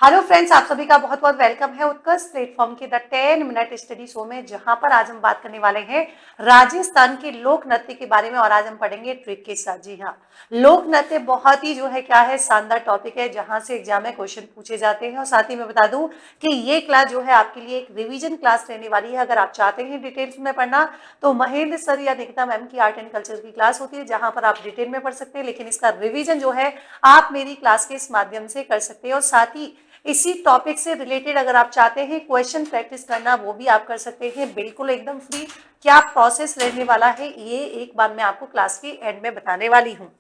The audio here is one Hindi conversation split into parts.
हेलो फ्रेंड्स, आप सभी का बहुत बहुत वेलकम है उत्कर्ष प्लेटफॉर्म के द 10 मिनट स्टडी शो में, जहां पर आज हम बात करने वाले हैं राजस्थान के लोक नृत्य के बारे में। और आज हम पढ़ेंगे ट्रिक के साथ। जी हाँ, लोक नृत्य बहुत ही क्या है शानदार टॉपिक है, जहां से एग्जाम में क्वेश्चन पूछे जाते हैं। और साथ ही मैं बता दूं कि ये क्लास है आपके लिए एक रिविजन क्लास रहने वाली है। अगर आप चाहते हैं डिटेल्स में पढ़ना तो महेंद्र सर या निकिता मैम की आर्ट एंड कल्चर की क्लास होती है, जहां पर आप डिटेल में पढ़ सकते हैं। लेकिन इसका रिविजन है आप मेरी क्लास के इस माध्यम से कर सकते हैं। और साथ ही इसी टॉपिक से रिलेटेड अगर आप चाहते हैं क्वेश्चन प्रैक्टिस करना, वो भी आप कर सकते हैं, बिल्कुल एकदम फ्री। क्या प्रोसेस रहने वाला है ये एक बार मैं आपको क्लास के एंड में बताने वाली हूँ।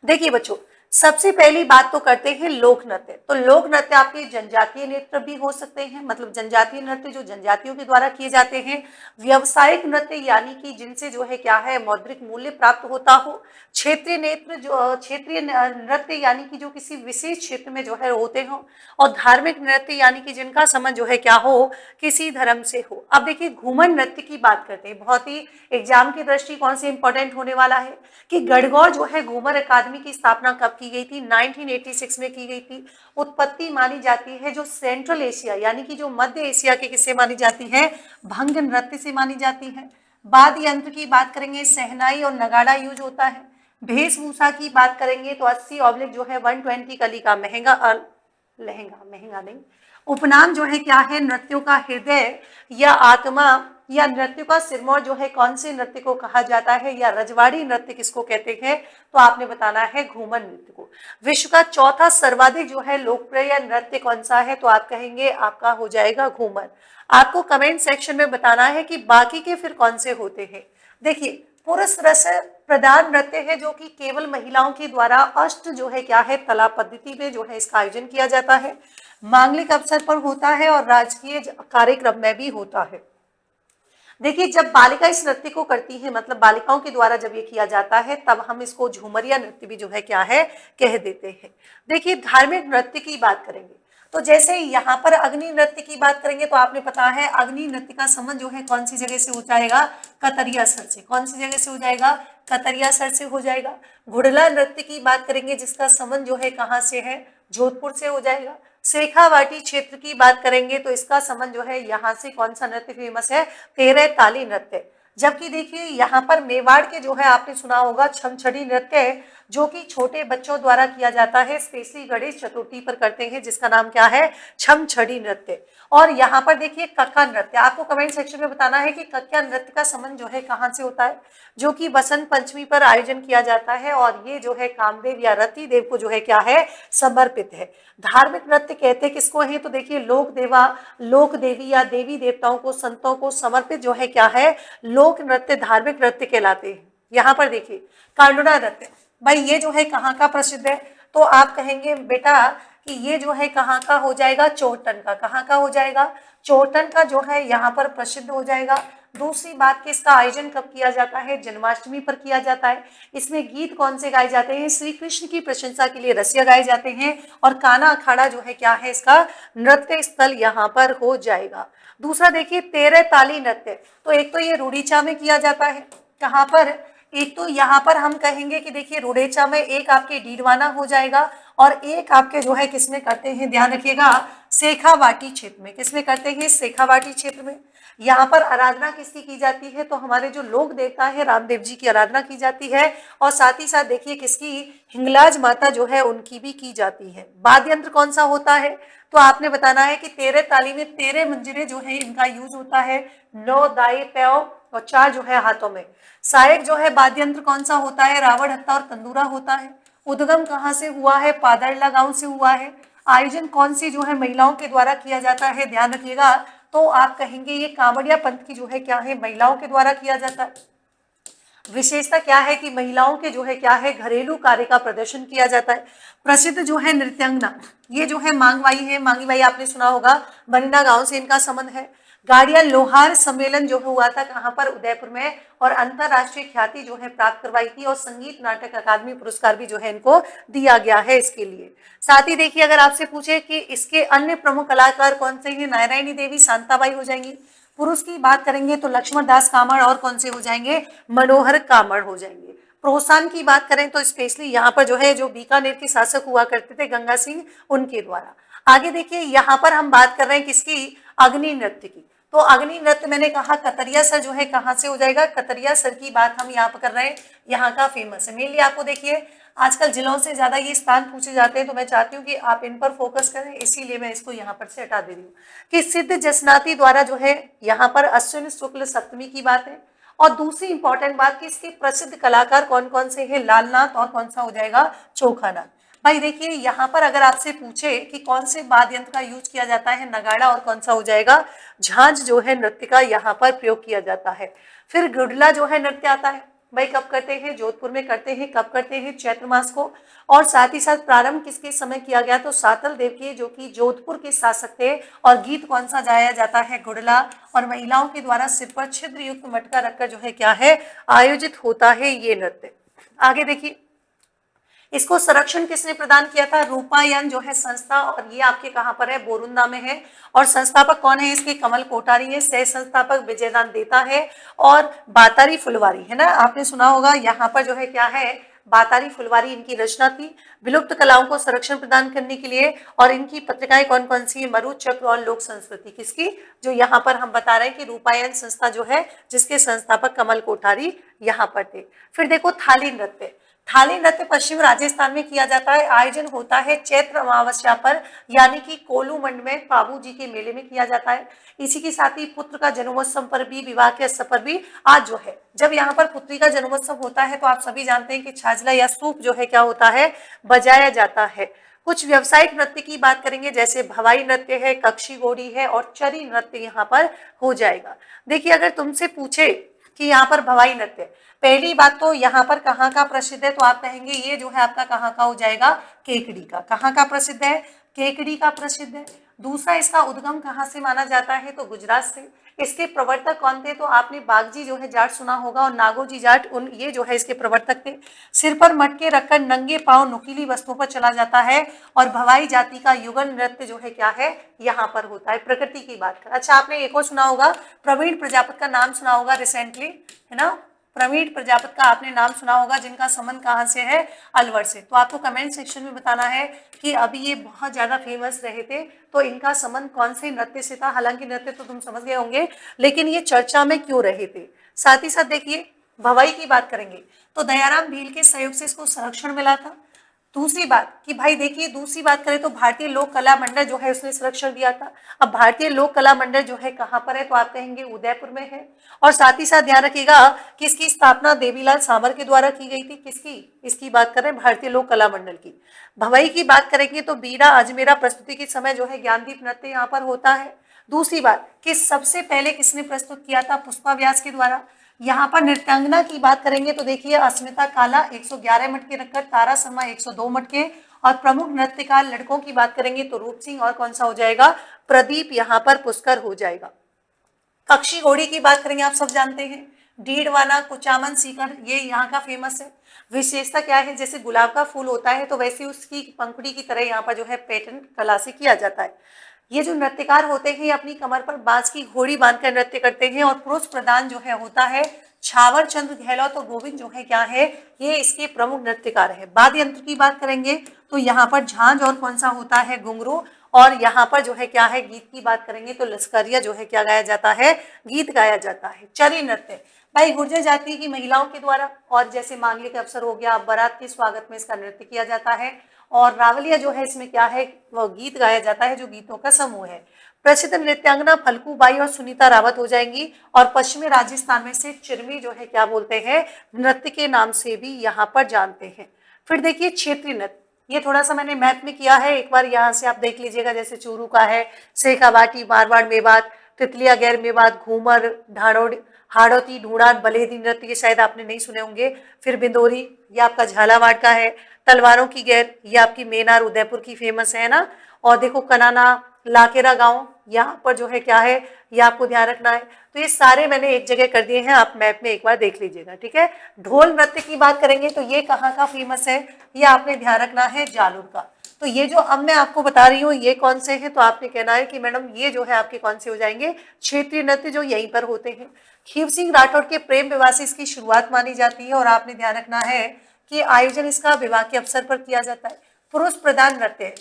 देखिए बच्चों, सबसे पहली बात तो करते हैं लोक नृत्य। तो लोक नृत्य आपके जनजातीय नृत्य भी हो सकते हैं, मतलब जनजातीय नृत्य जो जनजातियों के द्वारा किए जाते हैं। व्यवसायिक नृत्य यानी कि जिनसे क्या है मौद्रिक मूल्य प्राप्त होता हो। क्षेत्रीय नृत्य क्षेत्रीय नृत्य यानी कि जो किसी विशेष क्षेत्र में होते हो। और धार्मिक नृत्य यानी कि जिनका संबंध क्या हो किसी धर्म से हो। अब देखिए घूमर नृत्य की बात करते हैं, बहुत ही एग्जाम की दृष्टिकोण से इंपॉर्टेंट होने वाला है कि गढ़गौर है घूमर अकादमी की स्थापना कब की गई थी? 1986 में की गई थी। उत्पत्ति मानी जाती है जो सेंट्रल एशिया यानी कि जो मध्य एशिया के किससे मानी जाती है? भंग नृत्य से मानी जाती है। वाद्य यंत्र की बात करेंगे, सहनाई और नगाड़ा यूज होता है। वेशभूषा की बात करेंगे तो 80/120 120 कली का महंगा लहंगा, महंगा नहीं। उपनाम क्या है? नृत्यों का हृदय या आत्मा या नृत्य का सिरमौर कौन से नृत्य को कहा जाता है, या रजवाड़ी नृत्य किसको कहते हैं? तो आपने बताना है घूमर नृत्य को। विश्व का चौथा सर्वाधिक लोकप्रिय नृत्य कौन सा है? तो आप कहेंगे आपका हो जाएगा घूमर। आपको कमेंट सेक्शन में बताना है कि बाकी के फिर कौन से होते हैं। देखिए, पुरुष रस प्रधान नृत्य है जो कि केवल महिलाओं के द्वारा अष्ट क्या है तला पद्धति में इसका आयोजन किया जाता है। मांगलिक अवसर पर होता है और राजकीय कार्यक्रम में भी होता है। देखिए, जब बालिका इस नृत्य को करती है, मतलब बालिकाओं के द्वारा जब ये किया जाता है, तब हम इसको झूमरिया नृत्य भी क्या है कह देते हैं। देखिए, धार्मिक नृत्य की बात करेंगे तो जैसे यहाँ पर अग्नि नृत्य की बात करेंगे तो आपने पता है अग्नि नृत्य का संबंध कौन सी जगह से हो जाएगा? कतरिया सर से। कौन सी जगह से हो जाएगा? कतरिया सर से हो जाएगा। घुड़ला नृत्य की बात करेंगे जिसका संबंध कहाँ से है? जोधपुर से हो जाएगा। शेखावाटी क्षेत्र की बात करेंगे तो इसका संबंध यहाँ से कौन सा नृत्य फेमस है? तेरह ताली नृत्य। जबकि देखिए यहाँ पर मेवाड़ के आपने सुना होगा छमछड़ी नृत्य, जो कि छोटे बच्चों द्वारा किया जाता है, स्पेशली गणेश चतुर्थी पर करते हैं, जिसका नाम क्या है? छमछड़ी नृत्य। और यहाँ पर देखिए कक्का नृत्य। आपको कमेंट सेक्शन में बताना है कि कक्का नृत्य का संबंध कहाँ से होता है? जो कि बसंत पंचमी पर आयोजन किया जाता है और ये कामदेव या रति देव को क्या है समर्पित है। धार्मिक नृत्य कहते किसको है? तो देखिए लोक देवी या देवी देवताओं को, संतों को समर्पित क्या है लोक नृत्य, धार्मिक नृत्य कहलाते हैं। यहाँ पर देखिए कांडुना नृत्य, भाई ये कहाँ का प्रसिद्ध है? तो आप कहेंगे बेटा कि ये कहाँ का हो जाएगा? चोहटन का। कहाँ का हो जाएगा? चोहटन का यहाँ पर प्रसिद्ध हो जाएगा। दूसरी बात कि इसका आयोजन कब किया जाता है? जन्माष्टमी पर किया जाता है। इसमें गीत कौन से गाए जाते हैं? श्री कृष्ण की प्रशंसा के लिए रसिया गाए जाते हैं। और काना अखाड़ा क्या है इसका नृत्य स्थल यहाँ पर हो जाएगा। दूसरा देखिए तेरह ताली नृत्य। तो एक तो ये रुड़ीचा में किया जाता है। कहाँ पर? एक तो यहाँ पर हम कहेंगे कि देखिए रुड़ेचा में एक आपके डीडवाना हो जाएगा और एक आपके किसमें करते हैं? ध्यान रखिएगा, शेखावाटी क्षेत्र में। किसमें करते हैं? शेखावाटी क्षेत्र में। यहाँ पर आराधना किसकी की जाती है? तो हमारे जो लोक देवता है रामदेव जी की आराधना की जाती है। और साथ ही साथ देखिए किसकी? हिंगलाज माता उनकी भी की जाती है। वाद्य यंत्र कौन सा होता है? तो आपने बताना है कि तेरह ताली में तेरह मंजिरे इनका यूज होता है। 9 दाएं पैरों और 4 हाथों में। सहायक वाद्य यंत्र कौन सा होता है? रावण हत्ता और तंदूरा होता है। उद्गम कहाँ से हुआ है? पादरला गांव से हुआ है। आयोजन कौन सी महिलाओं के द्वारा किया जाता है? ध्यान रखिएगा, तो आप कहेंगे ये कांवड़िया पंथ की क्या है महिलाओं के द्वारा किया जाता है। विशेषता क्या है कि महिलाओं के क्या है घरेलू कार्य का प्रदर्शन किया जाता है। प्रसिद्ध नृत्यांगना ये मांगवाई है। मांगवाई आपने सुना होगा, बनिना गांव से इनका संबंध है। गाड़िया लोहार सम्मेलन हुआ था कहाँ पर? उदयपुर में। और अंतरराष्ट्रीय ख्याति प्राप्त करवाई थी और संगीत नाटक अकादमी पुरस्कार भी इनको दिया गया है इसके लिए। साथ ही देखिए अगर आपसे पूछे कि इसके अन्य प्रमुख कलाकार कौन से हैं? नारायणी देवी, शांताबाई हो जाएंगी। पुरुष की बात करेंगे तो लक्ष्मण दास कामड़ और कौन से हो जाएंगे? मनोहर कामड़ हो जाएंगे। प्रोत्साहन की बात करें तो स्पेशली यहाँ पर जो बीकानेर के शासक हुआ करते थे गंगा सिंह, उनके द्वारा। आगे देखिए यहाँ पर हम बात कर रहे हैं किसकी, अग्नि नृत्य की। तो अग्नि नृत्य मैंने कहा कतरिया सर जो है कहाँ से हो जाएगा, कतरिया सर की बात हम यहाँ पर कर रहे हैं, यहाँ का फेमस है। मेनली आपको देखिए आजकल जिलों से ज्यादा ये स्थान पूछे जाते हैं, तो मैं चाहती हूँ कि आप इन पर फोकस करें, इसीलिए मैं इसको यहाँ पर से हटा दे रही हूँ कि सिद्ध जसनाती द्वारा जो है यहाँ पर अश्विन शुक्ल सप्तमी की बात है। और दूसरी इंपॉर्टेंट बात कि इसके प्रसिद्ध कलाकार कौन कौन से हैं, लालनाथ और कौन सा हो जाएगा, चोखानाथ। भाई देखिए यहाँ पर अगर आपसे पूछे कि कौन से वाद्य यंत्र का यूज किया जाता है, नगाड़ा, और कौन सा हो जाएगा, झांझ जो है नृत्य का यहाँ पर प्रयोग किया जाता है। फिर गुडला जो है नृत्य आता है, भाई कब करते हैं, जोधपुर में करते हैं, कब करते हैं, चैत्र मास को। और साथ ही साथ प्रारंभ किसके समय किया गया, तो सातल देव के जो कि जोधपुर के शासक थे। और गीत कौन सा गाया जाता है, गुडला। और महिलाओं के द्वारा सिर पर छिद्र युक्त मटका रखकर जो है क्या है, आयोजित होता है ये नृत्य। आगे देखिए इसको संरक्षण किसने प्रदान किया था, रूपायन जो है संस्था, और ये आपके कहाँ पर है, बोरुंदा में है। और संस्थापक कौन है इसके, कमल कोठारी है। सह संस्थापक विजयदान देता है। और बातारी फुलवारी है ना, आपने सुना होगा, यहाँ पर जो है क्या है, बातारी फुलवारी इनकी रचना थी, विलुप्त कलाओं को संरक्षण प्रदान करने के लिए। और इनकी पत्रिकाएं कौन कौन सी है, मरु चक्र और लोक संस्कृति, किसकी, जो यहाँ पर हम बता रहे हैं कि रूपायन संस्था जो है, जिसके संस्थापक कमल कोठारी यहाँ पर थे। फिर देखो थाली नृत्य। थाली नृत्य पश्चिम राजस्थान में किया जाता है, आयोजन होता है चैत्र अमावस्या पर, यानी कि कोलूमंड में बाबू जी के मेले में किया जाता है। इसी के साथ ही पुत्र का जन्मोत्सव पर भी, विवाह के अवसर पर भी। आज जो है जब यहाँ पर पुत्री का जन्मोत्सव होता है, तो आप सभी जानते हैं कि छाजला या सूप जो है क्या होता है, बजाया जाता है। कुछ व्यावसायिक नृत्य की बात करेंगे, जैसे भवाई नृत्य है, कक्षी घोड़ी है, और चरी नृत्य यहाँ पर हो जाएगा। देखिए अगर तुमसे पूछे कि यहाँ पर भवाई नृत्य, पहली बात तो यहाँ पर कहाँ का प्रसिद्ध है, तो आप कहेंगे ये जो है आपका कहाँ का हो जाएगा, केकड़ी का। कहाँ का प्रसिद्ध है, केकड़ी का प्रसिद्ध है। दूसरा इसका उद्गम कहाँ से माना जाता है, तो गुजरात से। इसके प्रवर्तक कौन थे, तो आपने बागजी जो है जाट सुना होगा, और नागोजी जाट, ये जो है इसके प्रवर्तक थे। सिर पर मटके रखकर नंगे पांव नुकीली वस्तुओं पर चला जाता है। और भवाई जाति का युगल नृत्य जो है क्या है, यहाँ पर होता है। प्रकृति की बात कर, अच्छा आपने एक और सुना होगा, प्रवीण प्रजापति का नाम सुना होगा रिसेंटली, है ना, प्रवीण प्रजापति का आपने नाम सुना होगा, जिनका संबंध कहाँ से है, अलवर से। तो आपको कमेंट सेक्शन में बताना है कि अभी ये बहुत ज्यादा फेमस रहे थे, तो इनका संबंध कौन से नृत्य से था। हालांकि नृत्य तो तुम समझ गए होंगे, लेकिन ये चर्चा में क्यों रहे थे। साथ ही साथ देखिए भवाई की बात करेंगे, तो दयाराम भील के सहयोग से इसको संरक्षण मिला था। दूसरी बात कि भाई देखिए, दूसरी बात करें तो भारतीय लोक कला मंडल जो है उसने संरक्षण दिया था। अब भारतीय लोक कला मंडल जो है कहाँ पर है, तो आप कहेंगे उदयपुर में है। और साथ ही साथ ध्यान रखिएगा कि इसकी स्थापना देवीलाल सावर के द्वारा की गई थी। किसकी, इसकी बात करें भारतीय लोक कला मंडल की। भवई की बात करेंगे तो बीड़ा अजमेरा प्रस्तुति के समय जो है ज्ञानदीप नृत्य यहाँ पर होता है। दूसरी बात कि सबसे पहले किसने प्रस्तुत किया था, पुष्पा व्यास के द्वारा। यहाँ पर नृत्यांगना की बात करेंगे तो देखिए अस्मिता काला 111 मटके रखकर, तारा शर्मा 102 मटके। और प्रमुख नृत्यकार लड़कों की बात करेंगे तो रूप सिंह और कौन सा हो जाएगा, प्रदीप यहाँ पर पुष्कर हो जाएगा। कक्षी घोड़ी की बात करेंगे, आप सब जानते हैं, डीडवाना, कुचामन, सीकर, ये यहाँ का फेमस है। विशेषता क्या है, जैसे गुलाब का फूल होता है तो वैसे उसकी पंखुड़ी की तरह यहाँ पर जो है पैटर्न कला से किया जाता है। ये जो नृत्यकार होते हैं अपनी कमर पर बांस की घोड़ी बांधकर नृत्य करते हैं। और पुरुष प्रधान जो है होता है छावर चंद्र गहलोत और गोविंद जो है क्या है, ये इसके प्रमुख नृत्यकार है। वाद्य यंत्र की बात करेंगे तो यहाँ पर झांझ और कौन सा होता है, घुंघरू। और यहाँ पर जो है क्या है, गीत की बात करेंगे तो लश्करिया जो है क्या गाया जाता है, गीत गाया जाता है। चरी नृत्य भाई गुर्जर जाति की महिलाओं के द्वारा, और जैसे मांगलिक अवसर हो गया, बारात के स्वागत में इसका नृत्य किया जाता है। और रावलिया जो है इसमें क्या है, वो गीत गाया जाता है, जो गीतों का समूह है। प्रसिद्ध नृत्यांगना फल्गू बाई और सुनीता रावत हो जाएंगी। और पश्चिमी राजस्थान में से चिरमी जो है क्या बोलते हैं, नृत्य के नाम से भी यहाँ पर जानते हैं। फिर देखिए क्षेत्रीय नृत्य, ये थोड़ा सा मैंने मैप में किया है, एक बार यहाँ से आप देख लीजिएगा। जैसे चूरू का है, शेखावाटी, मारवाड़, मेवात, तितलिया गैर, मेवात, घूमर, ढाड़ोड़, हाड़ौती, ढूंढान, बलेदी नृत्य, ये शायद आपने नहीं सुने होंगे। फिर बिंदोरी, ये आपका झालावाड़ का है। तलवारों की गैर, ये आपकी मेनार उदयपुर की फेमस है ना। और देखो कनाना, लाकेरा गांव, यहाँ पर जो है क्या है, ये आपको ध्यान रखना है। तो ये सारे मैंने एक जगह कर दिए हैं, आप मैप में एक बार देख लीजिएगा, ठीक है। ढोल नृत्य की बात करेंगे तो ये कहाँ का फेमस है, ये आपने ध्यान रखना है, जालोर का। तो ये जो अब मैं आपको बता रही हूँ ये कौन से हैं, तो आपने कहना है कि मैडम ये जो है आपके कौन से हो जाएंगे, क्षेत्रीय नृत्य जो यहीं पर होते हैं। खीव सिंह राठौड़ के प्रेम विवाह से इसकी शुरुआत मानी जाती है। और आपने ध्यान रखना है कि आयोजन इसका विवाह के अवसर पर किया जाता है। पुरुष प्रधान नृत्य है,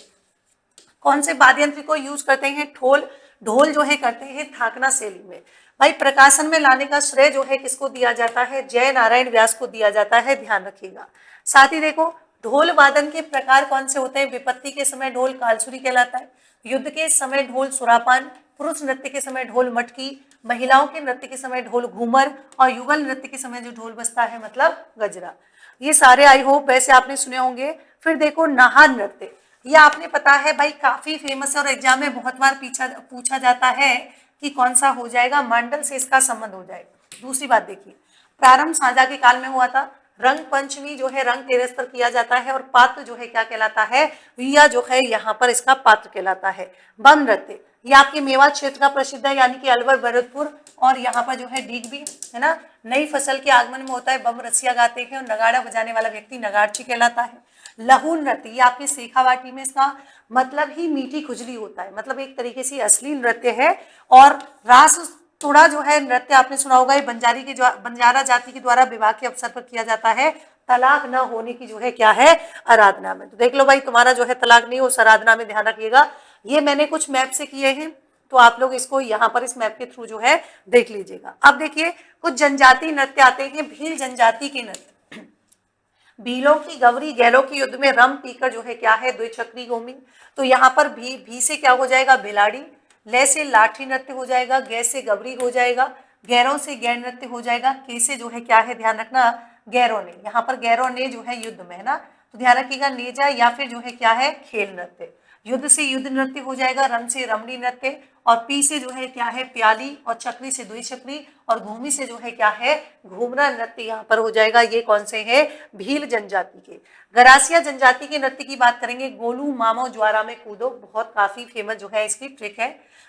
कौन से वाद्य यंत्र को यूज करते हैं? ढोल, ढोल जो है करते हैं थाकना शैली में। भाई प्रकाशन में लाने का श्रेय जो है किसको दिया जाता है? जय नारायण व्यास को दिया जाता है, ध्यान रखिएगा। साथ ही देखो ढोल वादन के प्रकार कौन से होते हैं? विपत्ति के समय ढोल कालसुरी कहलाता है, युद्ध के समय ढोल सुरापान, पुरुष नृत्य के समय ढोल मटकी, महिलाओं के नृत्य के समय ढोल घूमर, और युगल नृत्य के समय जो ढोल बजता है मतलब गजरा। ये सारे आई होप वैसे आपने सुने होंगे। फिर देखो नाहा नृत्य, ये आपने पता है भाई काफी फेमस है और एग्जाम में बहुत बार पूछा जाता है कि कौन सा हो जाएगा, मंडल से इसका संबंध हो जाएगा। दूसरी बात देखिए, प्रारंभ साझा के काल में हुआ था। रंग पंचमी जो है रंग तेरस पर किया जाता है, और पात्र जो है क्या कहलाता है? विया जो है यहाँ पर इसका पात्र कहलाता है। बम नृत्य, ये आपके मेवात क्षेत्र का प्रसिद्ध है, यानी कि अलवर भरतपुर, और यहाँ पर जो है डीग भी है ना। नई फसल के आगमन में होता है, बम रसिया गाते हैं, और नगाड़ा बजाने वाला व्यक्ति नगाड़ची कहलाता है। लहू नृत्य, ये आपके शेखावाटी में इसका मतलब ही मीठी खुजली होता है, मतलब एक तरीके से असली नृत्य है। और रास तुड़ा जो है नृत्य आपने सुना होगा, ये बंजारा जाति के द्वारा विवाह के अवसर पर किया जाता है, तलाक न होने की जो है क्या है? आराधना में। तो देख लो भाई तुम्हारा जो है तलाक नहीं हो, उस आराधना में ध्यान रखिएगा। ये मैंने कुछ मैप से किए हैं, तो आप लोग इसको यहाँ पर इस मैप के थ्रू जो है देख लीजिएगा। अब देखिए कुछ जनजाति नृत्य आते हैं। भील जनजाति के नृत्य, भीलों की गौरी गैलों के युद्ध में रम पीकर जो है क्या है? द्विचक्री घूमी। तो यहाँ पर भी से क्या हो जाएगा? बिलाड़ी। ले से लाठी नृत्य हो जाएगा, गै से गबरी हो जाएगा, गैरों से गैर नृत्य हो जाएगा, के से जो है क्या है? ध्यान रखना गैरों ने, यहाँ पर गैरों ने जो है युद्ध में है ना, तो ध्यान रखिएगा नेजा, या फिर जो है क्या है? खेल नृत्य। युद्ध से युद्ध नृत्य हो जाएगा, रम से रमणी नृत्य, और पी से जो है क्या है? प्याली, और चक्री से द्विचक्री, और घूमी से जो है क्या है? घूमना नृत्य यहाँ पर हो जाएगा। ये कौन से हैं? भील जनजाति के। गरासिया जनजाति के नृत्य की बात करेंगे। गोलू मामो ज्वारा में कूदो, बहुत काफी फेमस जो है इसकी ट्रिक है।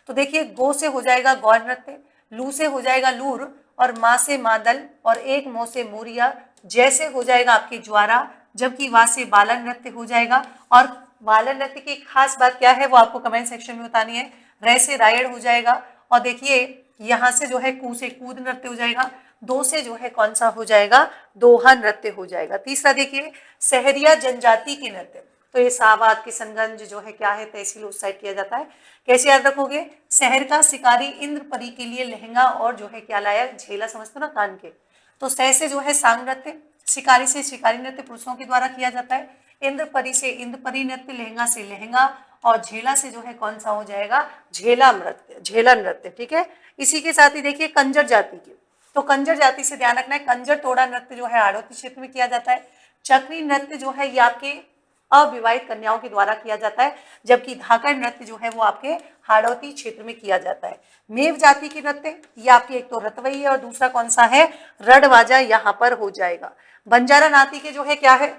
तो देखिए गो से हो जाएगा गौर नृत्य, लू से हो जाएगा लूर, और माँ से मादल, और एक मोह से मोरिया, जैसे हो जाएगा आपके ज्वारा, जबकि वा से बालन नृत्य हो जाएगा। और बालन नृत्य की खास बात क्या है वो आपको कमेंट सेक्शन में बतानी है। रे से रायड़ हो जाएगा, और देखिए यहाँ से जो है कू से कूद नृत्य हो जाएगा। दो से जो है कौन सा हो जाएगा? दोहा नृत्य हो जाएगा। तीसरा देखिए सहरिया जनजाति के नृत्य, तो ये सावाद किशनगंज जो है क्या है? तहसील उस साइड किया जाता है। कैसे याद रखोगे? शहर का शिकारी इंद्रपरी के लिए लहंगा और जो है क्या लाया? झेला, समझते हो ना कान के। तो सह से जो है सांग नृत्य, शिकारी से शिकारी नृत्य पुरुषों के द्वारा किया जाता है, इंद्रपरी से इंद्रपरी नृत्य, लहंगा से लहंगा, और झेला से जो है कौन सा हो जाएगा? झेला नृत्य, झेला नृत्य। ठीक है। इसी के साथ ही देखिए कंजर जाति के, तो कंजर जाति से ध्यान रखना है, कंजर तोड़ा नृत्य जो है हाड़ौती क्षेत्र में किया जाता है। चक्री नृत्य जो है ये आपके अविवाहित कन्याओं के द्वारा किया जाता है, जबकि धाकड़ नृत्य जो है वो आपके हाड़ौती क्षेत्र में किया जाता है। मेव जाति के नृत्य, ये आपकी एक तो रतवई है, और दूसरा कौन सा है? रडवाजा यहाँ पर हो जाएगा। बंजारा नाती के जो है क्या है?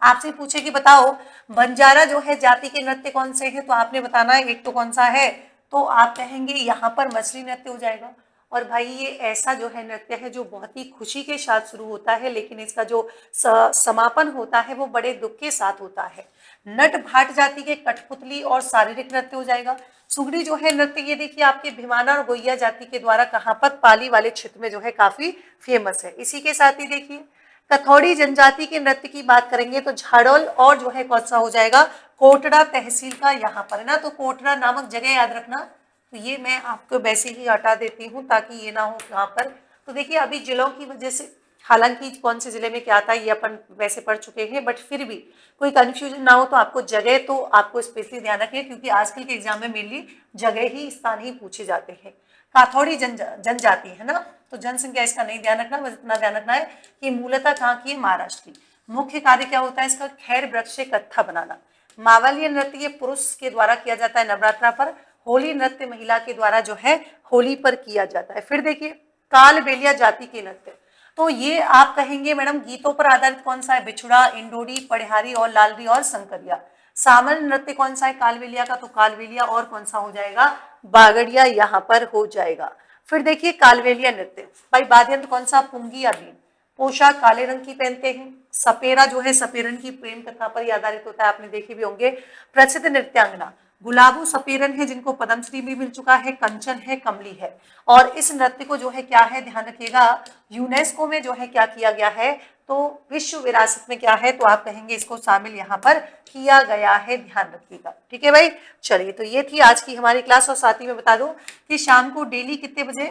आपसे पूछे कि बताओ बंजारा जो है जाति के नृत्य कौन से हैं, तो आपने बताना है एक तो कौन सा है, तो आप कहेंगे यहाँ पर मछली नृत्य हो जाएगा। और भाई ये ऐसा जो है नृत्य है जो बहुत ही खुशी के साथ शुरू होता है, लेकिन इसका जो समापन होता है वो बड़े दुख के साथ होता है। नट भाट जाति के कठपुतली और शारीरिक नृत्य हो जाएगा। सुगड़ी जो है नृत्य, ये देखिए आपके भिवाना और गोइया जाति के द्वारा कहाँ पर? पाली वाले क्षेत्र में जो है काफी फेमस है। इसी के साथ ही देखिए कथौड़ी जनजाति के नृत्य की बात करेंगे, तो झाड़ोल और जो है कौन सा हो जाएगा? कोटड़ा तहसील का यहाँ पर है ना, तो कोटड़ा नामक जगह याद रखना। तो ये मैं आपको वैसे ही हटा देती हूँ ताकि ये ना हो यहाँ पर। तो देखिए अभी जिलों की वजह से, हालांकि कौन से जिले में क्या था ये अपन वैसे पढ़ चुके हैं, बट फिर भी कोई कंफ्यूजन ना हो तो आपको जगह तो आपको स्पेशली ध्यान रखें, क्योंकि आजकल के एग्जाम में मेनली जगह ही स्थान ही पूछे जाते हैं। काथौड़ी जनजाति है ना, तो जनसंख्या इसका नहीं ध्यान रखना, बस इतना ध्यान रखना है कि मूलतः कहाँ की है? महाराष्ट्र की। मुख्य कार्य क्या होता है इसका? खैर वृक्ष से कत्था बनाना। मावलिया नृत्य ये पुरुष के द्वारा किया जाता है नवरात्रा पर। होली नृत्य महिला के द्वारा जो है होली पर किया जाता है। फिर देखिए कालबेलिया जाति के नृत्य, तो ये आप कहेंगे मैडम गीतों पर आधारित कौन सा है? बिछुड़ा, इंडोडी, पढ़िहारी और लालरी और शंकरिया। सामल नृत्य कौन सा है कालबेलिया का? तो कालबेलिया, और कौन सा हो जाएगा? बागड़िया यहाँ पर हो जाएगा। फिर देखिए कालबेलिया नृत्य, भाई वाद्य यंत्र कौन सा? पुंगी या बीन। पोशाक काले रंग की पहनते हैं। सपेरा जो है सपेरन की प्रेम कथा पर ही आधारित होता है, आपने देखे भी होंगे। प्रसिद्ध नृत्यांगना गुलाबू सपेरन है जिनको पद्मश्री भी मिल चुका है, कंचन है, कमली है। और इस नृत्य को जो है क्या है? ध्यान रखिएगा यूनेस्को में जो है क्या किया गया है? तो विश्व विरासत में क्या है, तो आप कहेंगे इसको शामिल यहाँ पर किया गया है, ध्यान रखिएगा। ठीक है भाई, चलिए तो ये थी आज की हमारी क्लास। और साथ ही मैं बता दूं कि शाम को डेली कितने बजे,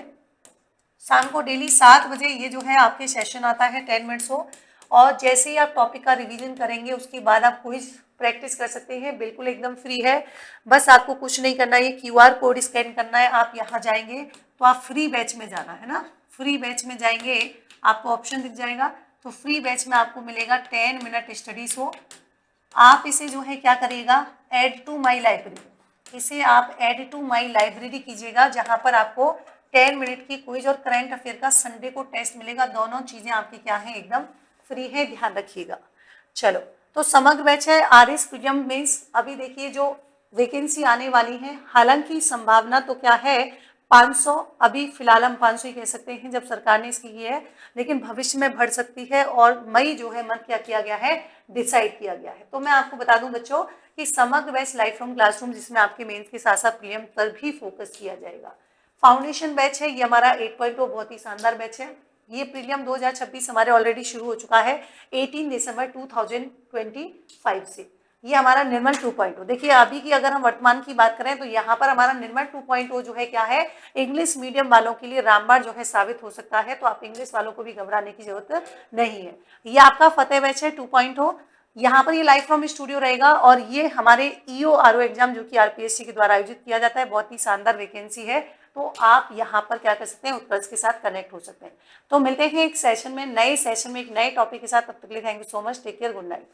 शाम को डेली 7 बजे ये जो है आपके सेशन आता है 10 मिनट्स हो। और जैसे ही आप टॉपिक का रिवीजन करेंगे उसके बाद आप क्विज प्रैक्टिस कर सकते हैं, बिल्कुल एकदम फ्री है। बस आपको कुछ नहीं करना है, ये QR कोड स्कैन करना है, आप यहाँ जाएंगे तो आप फ्री बैच में जाना है ना, फ्री बैच में जाएंगे आपको ऑप्शन दिख जाएगा, तो फ्री बैच में आपको मिलेगा 10 मिनट स्टडीज हो। आप इसे जो है क्या करिएगा, ऐड टू माई लाइब्रेरी, इसे आप ऐड टू माई लाइब्रेरी कीजिएगा, जहां पर आपको 10 मिनट की क्विज और करंट अफेयर का संडे को टेस्ट मिलेगा। दोनों चीजें आपकी क्या है, एकदम फ्री है, ध्यान रखिएगा। चलो, तो समग्र बैच है RS प्रीमियम मेंस। अभी देखिए जो वैकेंसी आने वाली है, हालांकि संभावना तो क्या है 500, अभी फिलहाल हम 500 ही कह सकते हैं जब सरकार ने इसकी की है, लेकिन भविष्य में बढ़ सकती है। और मई जो है मंथ क्या किया गया है, डिसाइड किया गया है। तो मैं आपको बता दूं बच्चों कि समग्र बैच लाइफ फ्रॉम क्लासरूम, जिसमें आपके मेंस के साथ साथ प्रीलिम पर भी फोकस किया जाएगा। फाउंडेशन बैच है, ये हमारा 8.0 बहुत ही शानदार बैच है। ये प्रीलियम 2026 हमारे ऑलरेडी शुरू हो चुका है 18 दिसंबर 2025 से। ये हमारा निर्मल 2.0। देखिए अभी की अगर हम वर्तमान की बात करें तो यहाँ पर हमारा निर्मल 2.0 जो है क्या है, इंग्लिश मीडियम वालों के लिए रामबाण जो है साबित हो सकता है। तो आप इंग्लिश वालों को भी घबराने की जरूरत नहीं है। ये आपका फतेह बैच है 2.0। यहाँ पर ये लाइव फ्रॉम स्टूडियो रहेगा और ये हमारे EO RO एग्जाम जो कि RPSC के द्वारा आयोजित किया जाता है, बहुत ही शानदार वैकेंसी है। तो आप यहाँ पर क्या कर सकते हैं, उत्कर्ष के साथ कनेक्ट हो सकते हैं। तो मिलते हैं एक सेशन में, नए सेशन में एक नए टॉपिक के साथ। तब तक के लिए thank you so much, take care, good night.